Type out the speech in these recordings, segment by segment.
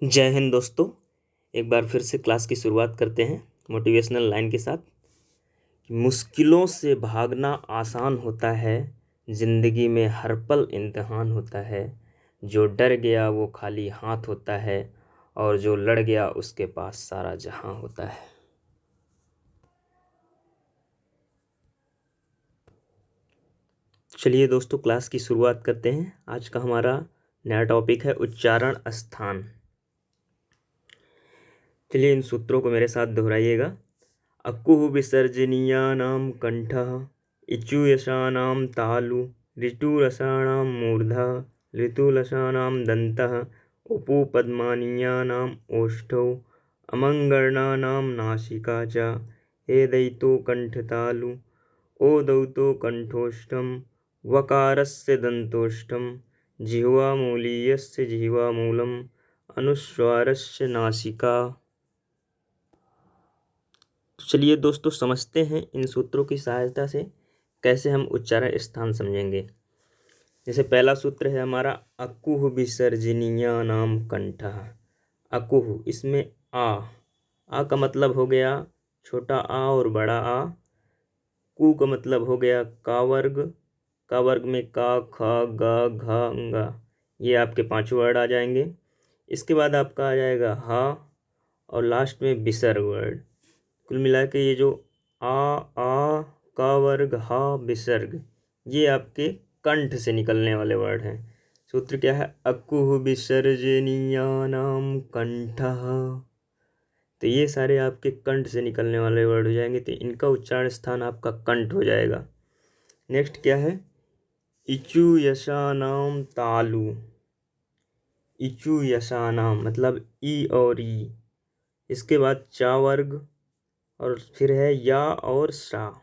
जय हिंद दोस्तों। एक बार फिर से क्लास की शुरुआत करते हैं मोटिवेशनल लाइन के साथ। मुश्किलों से भागना आसान होता है, ज़िंदगी में हर पल इम्तिहान होता है। जो डर गया वो खाली हाथ होता है, और जो लड़ गया उसके पास सारा जहां होता है। चलिए दोस्तों, क्लास की शुरुआत करते हैं। आज का हमारा नया टॉपिक है उच्चारण स्थान। चलिए इन सूत्रों को मेरे साथ दोहराइएगा। अकुः विसर्जनीयानां कंठः, इचुयशानां तालु, ऋतुरसाणां मूर्धः, ऋतुलसानां दन्तः, उपुपद्मानीयानाम् ओष्ठौ, अमङ्गर्णानां नासिका च, एदैतो कंठतालु, ओदौतो कंठोष्ठम्, वकारस्य दन्तोष्ठम्, जिह्वामूलीयस्य जिह्वामूलम्, अनुस्वारस्य नासिका। तो चलिए दोस्तों, समझते हैं इन सूत्रों की सहायता से कैसे हम उच्चारण स्थान समझेंगे। जैसे पहला सूत्र है हमारा अकुह विसर्जनीयानाम कंठः। अकुह, इसमें आ का मतलब हो गया छोटा आ और बड़ा आ। कु का मतलब हो गया का वर्ग में का, ख, ग, घ, ङ। ये आपके पांचों वर्ड आ जाएंगे। इसके बाद आपका आ जाएगा हा, और लास्ट में विसर्ग वर्ड। कुल मिला के ये जो आ का वर्ग हा विसर्ग, ये आपके कंठ से निकलने वाले वर्ड हैं। सूत्र क्या है? अकुह विसर्जनीयानाम कंठः। तो ये सारे आपके कंठ से निकलने वाले वर्ड हो जाएंगे, तो इनका उच्चारण स्थान आपका कंठ हो जाएगा। नेक्स्ट क्या है? इचु यशानाम तालु। इचु यशानाम मतलब ई और ई। इसके बाद चा वर्ग, और फिर है या और सा।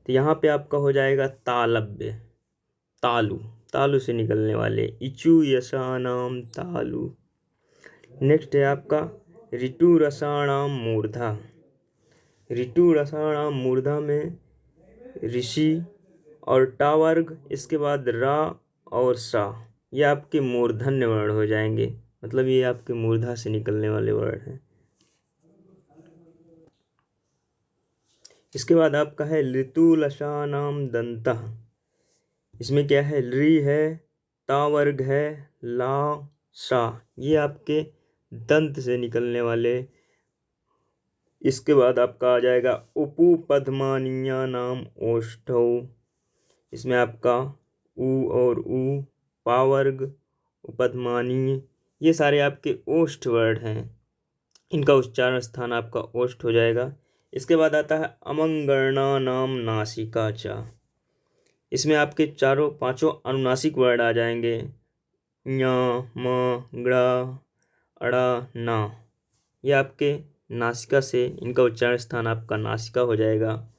तो यहाँ पे आपका हो जाएगा तालव्य, तालु, तालु से निकलने वाले इचु यशानाम तालु। नेक्स्ट है आपका ऋतु रसाणाम मूर्धा। ऋतु रसाणाम मूर्धा में ऋषि और टा वर्ग, इसके बाद रा और सा, ये आपके मूर्धन्य वर्ण हो जाएंगे। मतलब ये आपके मूर्धा से निकलने वाले वर्ड हैं। इसके बाद आपका है ऋतुलसानाम दंतः। इसमें क्या है? री है, ता वर्ग है, ला, सा, ये आपके दंत से निकलने वाले। इसके बाद आपका आ जाएगा उपुपद्मानीया नाम ओष्ठौ। इसमें आपका उ और उ, पा वर्ग, उपधमानी, ये सारे आपके ओष्ठ वर्ड हैं। इनका उच्चारण स्थान आपका ओष्ठ हो जाएगा। इसके बाद आता है अमंगर्णा नाम नासिका चा। इसमें आपके चारों पांचों अनुनासिक वर्ड आ जाएंगे। ञ, म, ङ, अड़ा, ना, ये आपके नासिका से, इनका उच्चारण स्थान आपका नासिका हो जाएगा।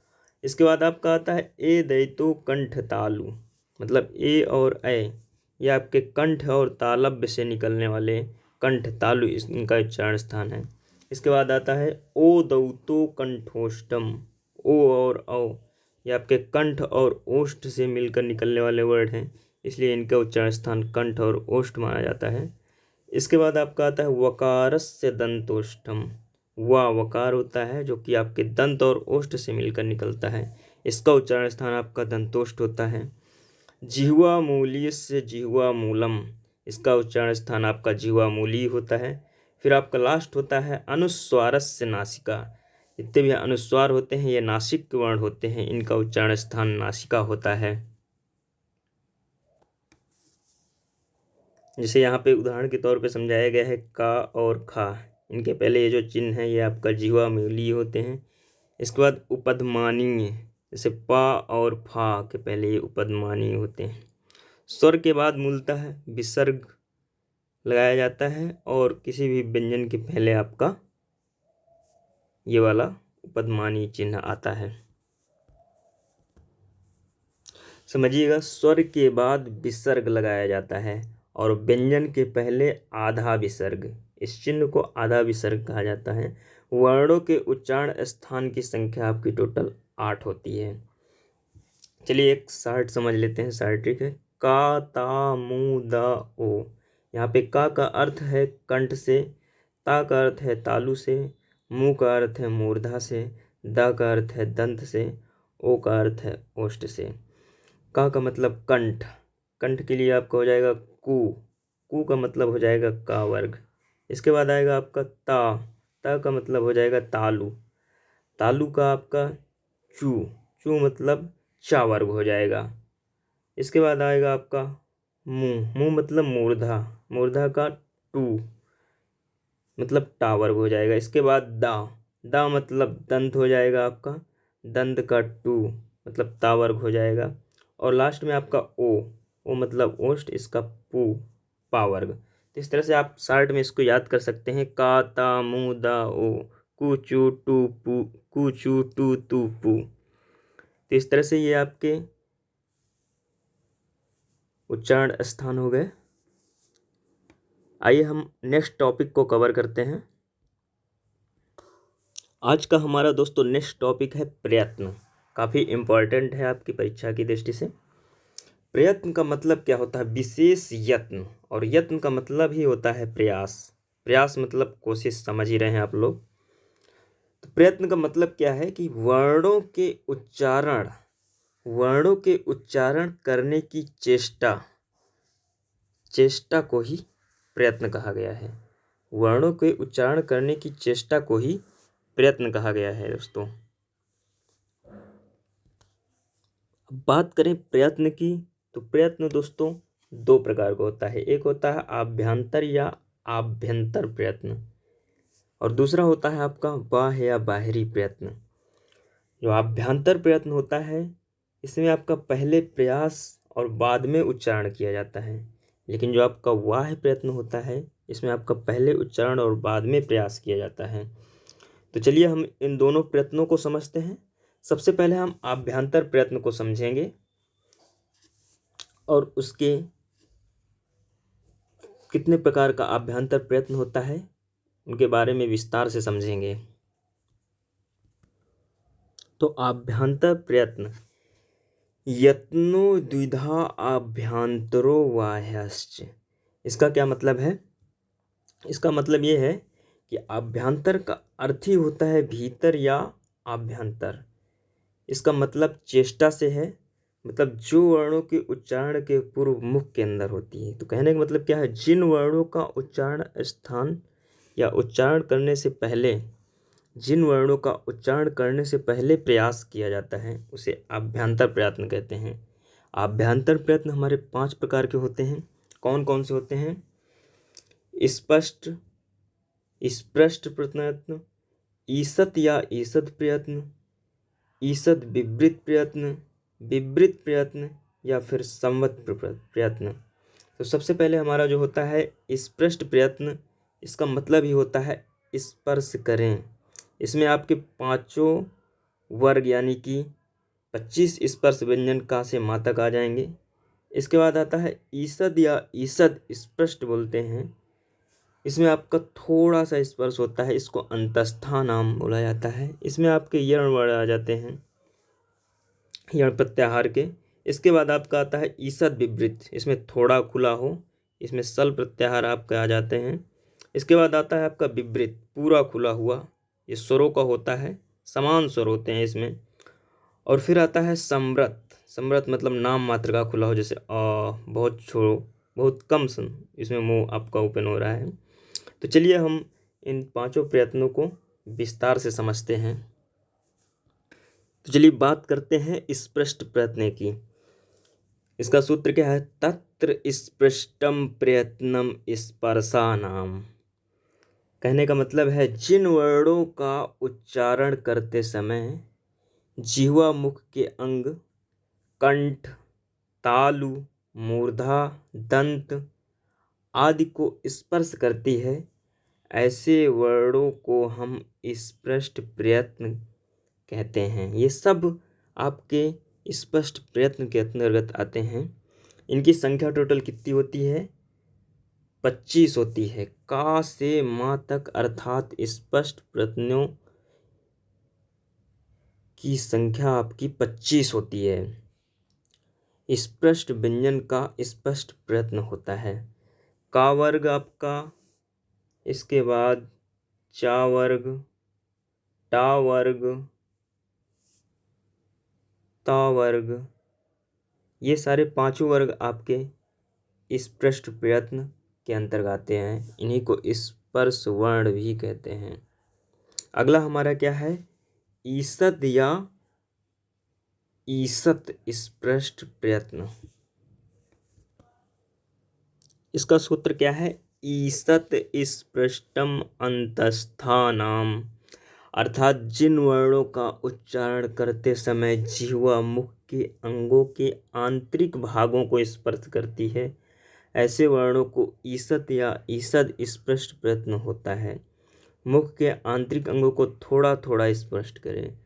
इसके बाद आपका आता है ए दैतो कंठ तालु। मतलब ए और ए, ये आपके कंठ और तालव्य से निकलने वाले कंठ तालु, इनका उच्चारण स्थान है। इसके बाद आता है ओ दौतो कंठोष्टम। ओ और औ, ये आपके कंठ और ओष्ठ से मिलकर निकलने वाले वर्ड हैं, इसलिए इनका उच्चारण स्थान कंठ और ओष्ठ माना जाता है। इसके बाद आपका आता है वकारस्य दंतोष्ठम। वकार होता है जो कि आपके दंत और ओष्ठ से मिलकर निकलता है, इसका उच्चारण स्थान आपका दंतोष्ठ होता है। जिह्वा मूलीयस्य जिह्वा मूलम, इसका उच्चारण स्थान आपका जिह्वा मूली होता है। फिर आपका लास्ट होता है अनुस्वारस्य नासिका। जितने भी अनुस्वार होते हैं ये नासिक के वर्ण होते हैं, इनका उच्चारण स्थान नासिका होता है। जैसे यहाँ पे उदाहरण के तौर पे समझाया गया है का और खा, इनके पहले ये जो चिन्ह है ये आपका जिह्वा मूली होते हैं। इसके बाद उपधमानीय, जैसे पा और फा के पहले ये उपधमानीय होते हैं। स्वर के बाद मूलतः विसर्ग लगाया जाता है, और किसी भी व्यंजन के पहले आपका ये वाला उपधमानीय चिन्ह आता है। समझिएगा, स्वर के बाद विसर्ग लगाया जाता है और व्यंजन के पहले आधा विसर्ग, इस चिन्ह को आधा विसर्ग कहा जाता है। वर्णों के उच्चारण स्थान की संख्या आपकी टोटल 8 होती है। चलिए एक शार्ट समझ लेते हैं। शार्ट ट्रिक है का, ता, मु, दा, ओ, यहाँ पे का अर्थ है कंठ से, ता का अर्थ है तालु से, मू का अर्थ है मूर्धा से, द का अर्थ है दंत से, ओ का अर्थ है ओष्ठ से। का मतलब कंठ, कंठ के लिए आपका हो जाएगा कू का मतलब हो जाएगा का वर्ग। इसके बाद आएगा आपका ता का मतलब हो जाएगा तालु, तालु का आपका चू मतलब चा वर्ग हो जाएगा। इसके बाद आएगा आपका मुंह मतलब मूर्धा, मूर्धा का टू मतलब टा वर्ग हो जाएगा। इसके बाद दा मतलब दंत हो जाएगा आपका, दंत का टू मतलब ता वर्ग हो जाएगा। और लास्ट में आपका ओ मतलब ओष्ठ, इसका पा वर्ग। तो इस तरह से आप शार्ट में इसको याद कर सकते हैं, का ता मु दा ओ कुचू टू तू पू। तो इस तरह से ये आपके उच्चारण स्थान हो गए। आइए हम नेक्स्ट टॉपिक को कवर करते हैं। आज का हमारा दोस्तों नेक्स्ट टॉपिक है प्रयत्न। काफ़ी इम्पॉर्टेंट है आपकी परीक्षा की दृष्टि से। प्रयत्न का मतलब क्या होता है? विशेष यत्न, और यत्न का मतलब ही होता है प्रयास। प्रयास मतलब कोशिश, समझ ही रहे हैं आप लोग। तो प्रयत्न का मतलब क्या है कि वर्णों के उच्चारण करने की चेष्टा को ही प्रयत्न कहा गया है। वर्णों के उच्चारण करने की चेष्टा को ही प्रयत्न कहा गया है दोस्तों। अब बात करें प्रयत्न की, तो प्रयत्न दोस्तों दो प्रकार का होता है। एक होता है आभ्यंतर या आभ्यंतर प्रयत्न, और दूसरा होता है आपका बाह्य या बाहरी प्रयत्न। जो आभ्यंतर प्रयत्न होता है, इसमें आपका पहले प्रयास और बाद में उच्चारण किया जाता है। लेकिन जो आपका बाह्य प्रयत्न होता है, इसमें आपका पहले उच्चारण और बाद में प्रयास किया जाता है। तो चलिए हम इन दोनों प्रयत्नों को समझते हैं। सबसे पहले हम आभ्यंतर प्रयत्न को समझेंगे और उसके कितने प्रकार का आभ्यंतर प्रयत्न होता है उनके बारे में विस्तार से समझेंगे। तो आभ्यंतर प्रयत्न, यत्नो द्विधा आभ्यंतरो बाह्यश्च। इसका क्या मतलब है? इसका मतलब ये है कि आभ्यंतर का अर्थ ही होता है भीतर या आभ्यंतर। इसका मतलब चेष्टा से है, मतलब जो वर्णों के उच्चारण के पूर्व मुख के अंदर होती है। तो कहने का मतलब क्या है? जिन वर्णों का उच्चारण स्थान या उच्चारण करने से पहले, जिन वर्णों का उच्चारण करने से पहले प्रयास किया जाता है, उसे आभ्यंतर प्रयत्न कहते हैं। आभ्यंतर प्रयत्न हमारे 5 प्रकार के होते हैं। कौन कौन से होते हैं? स्पष्ट, स्पृष्ट प्रयत्न, ईषत् या ईषद प्रयत्न, ईषद विवृत प्रयत्न, विवृत प्रयत्न, या फिर संवत प्रयत्न। तो सबसे पहले हमारा जो होता है स्पृष्ट प्रयत्न, इसका मतलब ही होता है स्पर्श करें। इसमें आपके 5 वर्ग यानी कि 25 स्पर्श व्यंजन का से मा तक आ जाएंगे। इसके बाद आता है ईषद या ईषद स्पष्ट बोलते हैं। इसमें आपका थोड़ा सा स्पर्श होता है, इसको अंतस्था नाम बोला जाता है। इसमें आपके यण वर्ण आ जाते हैं, यण प्रत्याहार के। इसके बाद आपका आता है ईषद विवृत, इसमें थोड़ा खुला हो, इसमें सल प्रत्याहार आपके आ जाते हैं। इसके बाद आता है आपका विवृत, पूरा खुला हुआ, ये स्वरों का होता है, समान स्वर होते हैं इसमें। और फिर आता है समृत, समृत मतलब नाम मात्र का खुला हो, जैसे बहुत छोड़ो, बहुत कम इसमें मुंह आपका ओपन हो रहा है। तो चलिए हम इन 5 प्रयत्नों को विस्तार से समझते हैं। तो चलिए बात करते हैं स्पष्ट प्रयत्न की। इसका सूत्र क्या है? तत्र स्पृष्टम प्रयत्नम स्पर्शानाम। कहने का मतलब है जिन वर्णों का उच्चारण करते समय जिह्वा मुख के अंग कंठ, तालु, मूर्धा, दंत आदि को स्पर्श करती है, ऐसे वर्णों को हम स्पष्ट प्रयत्न कहते हैं। ये सब आपके स्पष्ट प्रयत्न के अंतर्गत आते हैं। इनकी संख्या टोटल कितनी होती है? 25 होती है। का से माँ तक अर्थात स्पष्ट प्रयत्नों की संख्या आपकी 25 होती है। स्पष्ट व्यंजन का स्पष्ट प्रयत्न होता है। का वर्ग आपका, इसके बाद चा वर्ग, टा वर्ग, ता वर्ग, ये सारे पांचों वर्ग आपके इस पृष्ठ प्रयत्न के अंतर्गत आते हैं। इन्हीं को स्पर्श वर्ण भी कहते हैं। अगला हमारा क्या है, ईसद या ईसत स्पृष्ट प्रयत्न। इसका सूत्र क्या है, ईसत स्पृष्टम अंतस्थानाम, अर्थात जिन वर्णों का उच्चारण करते समय जिह्वा मुख के अंगों के आंतरिक भागों को स्पर्श करती है, ऐसे वर्णों को ईसत या ईसद स्पृष्ट प्रयत्न होता है। मुख के आंतरिक अंगों को थोड़ा थोड़ा स्पष्ट करें।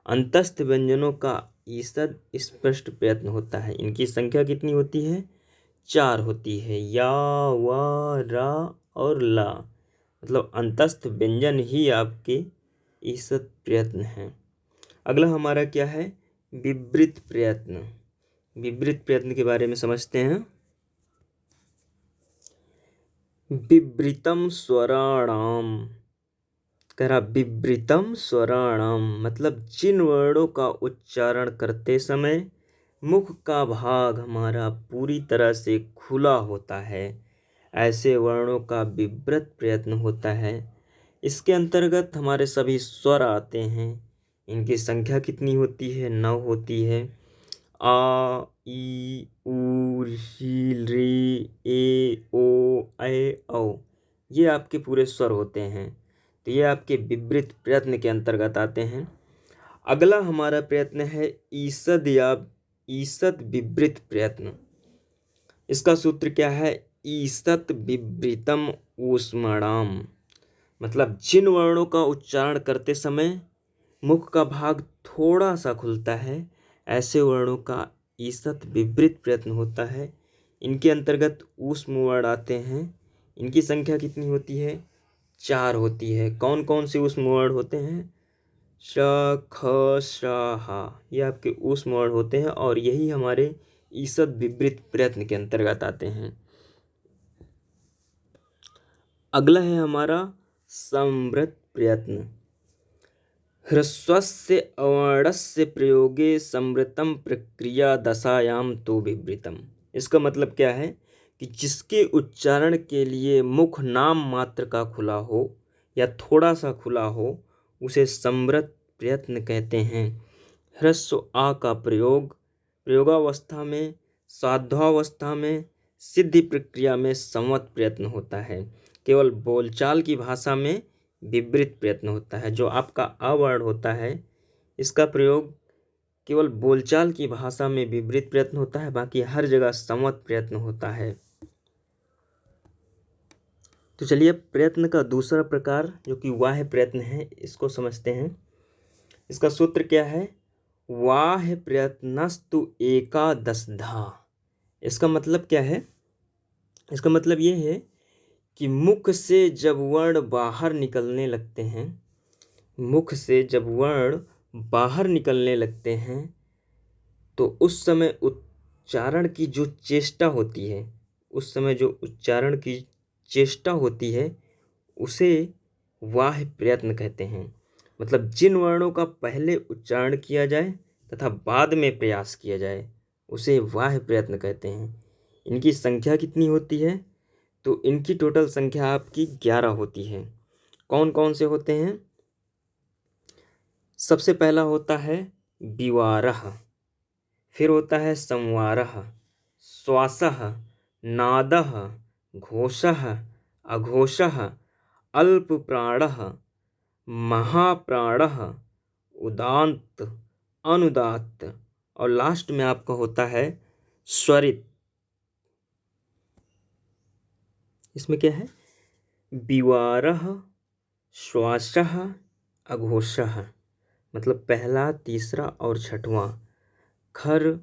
अंतस्थ व्यंजनों का ईसद स्पष्ट प्रयत्न होता है। इनकी संख्या कितनी होती है, 4 होती है, या, वा, रा और ला। मतलब अंतस्थ व्यंजन ही आपके ईसद प्रयत्न हैं। अगला हमारा क्या है, विवृत प्रयत्न। विवृत प्रयत्न के बारे में समझते हैं। विवृतम स्वराणाम, करा विवृतम स्वराणाम, मतलब जिन वर्णों का उच्चारण करते समय मुख का भाग हमारा पूरी तरह से खुला होता है, ऐसे वर्णों का विवृत प्रयत्न होता है। इसके अंतर्गत हमारे सभी स्वर आते हैं। इनकी संख्या कितनी होती है, 9 होती है। आ, ई, ऊ, री, रे, ए, ओ, ऐ, औ, ये आपके पूरे स्वर होते हैं। तो ये आपके विवृत प्रयत्न के अंतर्गत आते हैं। अगला हमारा प्रयत्न है ईसद या ईसद विवृत प्रयत्न। इसका सूत्र क्या है, ईसत विवृतम ऊष्मणाम, मतलब जिन वर्णों का उच्चारण करते समय मुख का भाग थोड़ा सा खुलता है, ऐसे वर्णों का ईसत विवृत प्रयत्न होता है। इनके अंतर्गत ऊष्म वर्ण आते हैं। इनकी संख्या कितनी होती है, 4 होती है। कौन कौन से ऊष्म वर्ण होते हैं, श, ख, श, हा, ये आपके ऊष्म वर्ण होते हैं और यही हमारे ईसद विवृत प्रयत्न के अंतर्गत आते हैं। अगला है हमारा संवृत प्रयत्न। ह्रस्वस्य अवर्णस्य प्रयोगे संवृतम प्रक्रिया दशायाम तो विवृतम। इसका मतलब क्या है कि जिसके उच्चारण के लिए मुख नाम मात्र का खुला हो या थोड़ा सा खुला हो, उसे संवृत प्रयत्न कहते हैं। ह्रस्व आ का प्रयोग प्रयोगावस्था में, साध्वावस्था में, सिद्धि प्रक्रिया में संवत प्रयत्न होता है। केवल बोलचाल की भाषा में विवृत प्रयत्न होता है। जो आपका अवर्ण होता है, इसका प्रयोग केवल बोलचाल की भाषा में विवृत प्रयत्न होता है, बाकी हर जगह संवत प्रयत्न होता है। तो चलिए प्रयत्न का दूसरा प्रकार जो कि वाह्य प्रयत्न है, इसको समझते हैं। इसका सूत्र क्या है, वाह्य प्रयत्नस्तु एकादशधा। इसका मतलब क्या है, इसका मतलब ये है कि मुख से जब वर्ण बाहर निकलने लगते हैं, मुख से जब वर्ण बाहर निकलने लगते हैं, तो उस समय उच्चारण की जो चेष्टा होती है, उस समय जो उच्चारण की चेष्टा होती है, उसे वाह्य प्रयत्न कहते हैं। मतलब जिन वर्णों का पहले उच्चारण किया जाए तथा बाद में प्रयास किया जाए, उसे वाह्य प्रयत्न कहते हैं। इनकी संख्या कितनी होती है, तो इनकी टोटल संख्या आपकी 11 होती है। कौन कौन से होते हैं, सबसे पहला होता है विवारः, फिर होता है संवारः, श्वासः, नादः, घोषः, अघोषः, अल्प प्राणः, महाप्राणः, उदात्त, अनुदात्त और लास्ट में आपका होता है स्वरित। इसमें क्या है, विवारः, श्वासः, अघोषः, मतलब पहला, तीसरा और छठवां खर,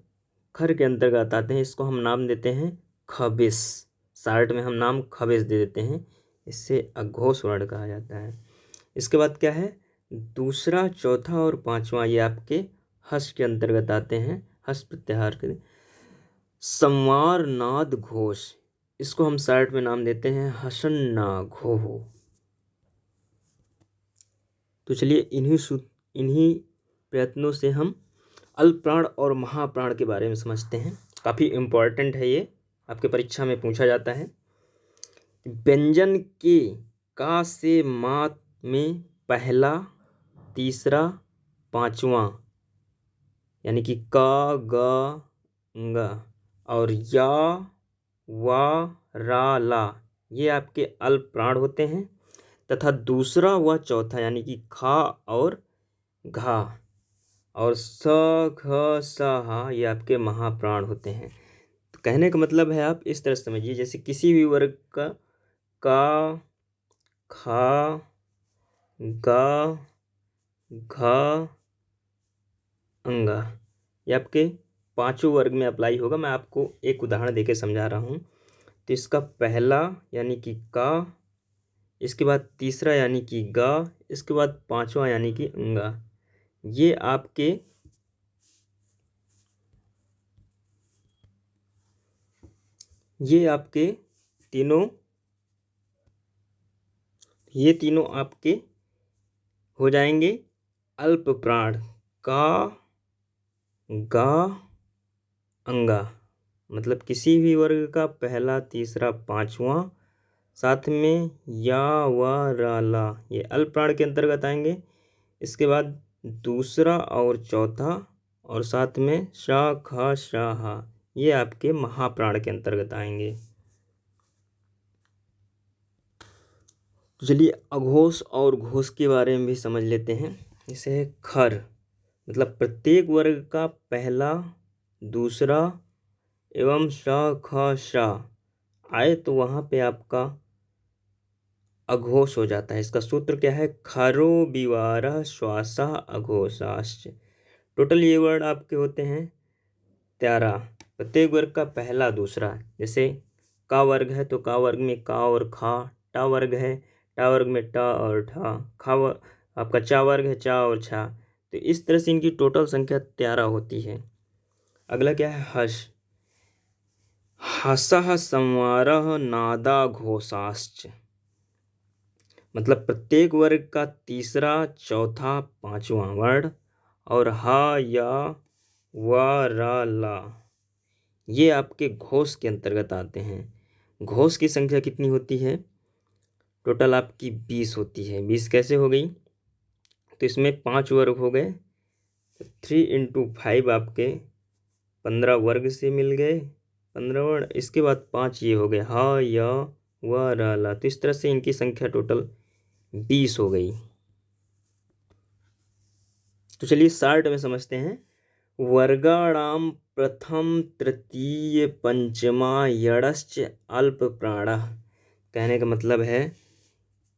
खर के अंतर्गत आते हैं। इसको हम नाम देते हैं खबिस, शार्ट में हम नाम खबिस दे देते हैं। इससे अघोष वर्ण कहा जाता है। इसके बाद क्या है, दूसरा, चौथा और पांचवा, ये आपके हस के अंतर्गत आते हैं, हस प्रत्याहार के। संवार, नाद, घोष, इसको हम शॉर्ट में नाम देते हैं हसन्ना घोह। तो चलिए इन्हीं प्रयत्नों से हम अल्पप्राण और महाप्राण के बारे में समझते हैं। काफ़ी इम्पोर्टेंट है ये, आपके परीक्षा में पूछा जाता है। व्यंजन के का से मात में पहला, तीसरा, पांचवा यानी कि का, ग, ंग और या, वा, रा, ला ये आपके अल्पप्राण होते हैं, तथा दूसरा व चौथा यानी कि खा और घा और स, घ, स, हा ये आपके महाप्राण होते हैं। तो कहने का मतलब है, आप इस तरह समझिए, जैसे किसी भी वर्ग का खा, गा, घा, अंगा ये आपके पांचों वर्ग में अप्लाई होगा। मैं आपको एक उदाहरण देके समझा रहा हूँ। तो इसका पहला यानी कि का, इसके बाद तीसरा यानी कि गा, इसके बाद पांचवा यानी कि अंगा, ये आपके तीनों आपके हो जाएंगे अल्पप्राण, का, गा, अंगा। मतलब किसी भी वर्ग का पहला, तीसरा, पांचवा, साथ में या, व, रा, ला ये अल्पप्राण के अंतर्गत आएंगे। इसके बाद दूसरा और चौथा और साथ में शा, खा, शा, हा ये आपके महाप्राण के अंतर्गत आएंगे। तो चलिए अघोष और घोष के बारे में भी समझ लेते हैं। जैसे है खर, मतलब प्रत्येक वर्ग का पहला, दूसरा एवं शा, ख, शा आए तो वहाँ पे आपका अघोष हो जाता है। इसका सूत्र क्या है? खरो विवारः श्वासः अघोषाश्च। टोटल ये वर्ड आपके होते हैं 13। प्रत्येक वर्ग का पहला, दूसरा, जैसे का वर्ग है तो का वर्ग में का और खा, टा वर्ग है टा वर्ग में टा और ठा, आपका चा वर्ग है चा और छा। तो इस तरह से इनकी टोटल संख्या 13 होती है। अगला क्या है? हस, हसः संवारः नादा घोषाश्च। मतलब प्रत्येक वर्ग का तीसरा, चौथा, पांचवा वर्ड और हा, या, व, रा, ला ये आपके घोष के अंतर्गत आते हैं। घोष की संख्या कितनी होती है? टोटल आपकी 20 होती है। 20 कैसे हो गई? तो इसमें 5 वर्ग हो गए, 3 × 5 आपके 15 वर्ग से मिल गए 15 वर्ड। इसके बाद 5 ये हो गए हा, या, व, रा, ला। तो इस तरह से इनकी संख्या टोटल 20 हो गई। तो चलिए शॉर्ट में समझते हैं। वर्गाणाम प्रथम, तृतीय, पंचमा यणश्च अल्पप्राणः। कहने का मतलब है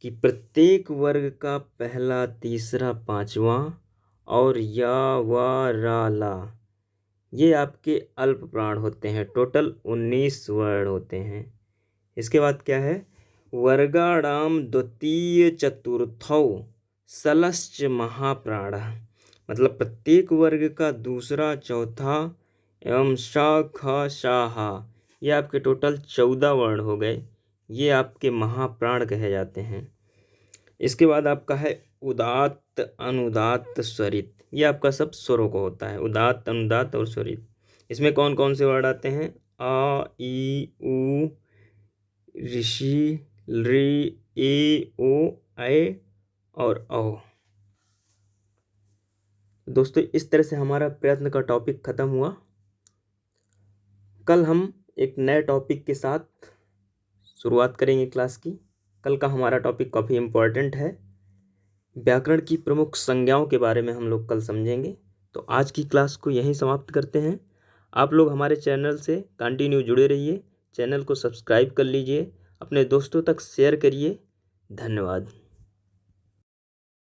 कि प्रत्येक वर्ग का पहला, तीसरा, पांचवा और या, व, रा, ला ये आपके अल्पप्राण होते हैं। टोटल 19 वर्ण होते हैं। इसके बाद क्या है? वर्गाणाम द्वितीय, चतुर्थौ सलश्च महाप्राणः। मतलब प्रत्येक वर्ग का दूसरा, चौथा एवं शा, ख, शा, हा ये आपके टोटल 14 वर्ण हो गए। ये आपके महाप्राण कहे जाते हैं। इसके बाद आपका है उदात्त, अनुदात्त, स्वरित। ये आपका सब स्वरों को होता है, उदात्त, अनुदात्त और स्वरित। इसमें कौन कौन से वर्ड आते हैं? आ, ई, उ, ऋषि, ऋ, ए, ओ, ऐ और औ। दोस्तों इस तरह से हमारा प्रयत्न का टॉपिक खत्म हुआ। कल हम एक नए टॉपिक के साथ शुरुआत करेंगे क्लास की। कल का हमारा टॉपिक काफ़ी इम्पोर्टेंट है। व्याकरण की प्रमुख संज्ञाओं के बारे में हम लोग कल समझेंगे। तो आज की क्लास को यहीं समाप्त करते हैं। आप लोग हमारे चैनल से कंटिन्यू जुड़े रहिए। चैनल को सब्सक्राइब कर लीजिए, अपने दोस्तों तक शेयर करिए। धन्यवाद।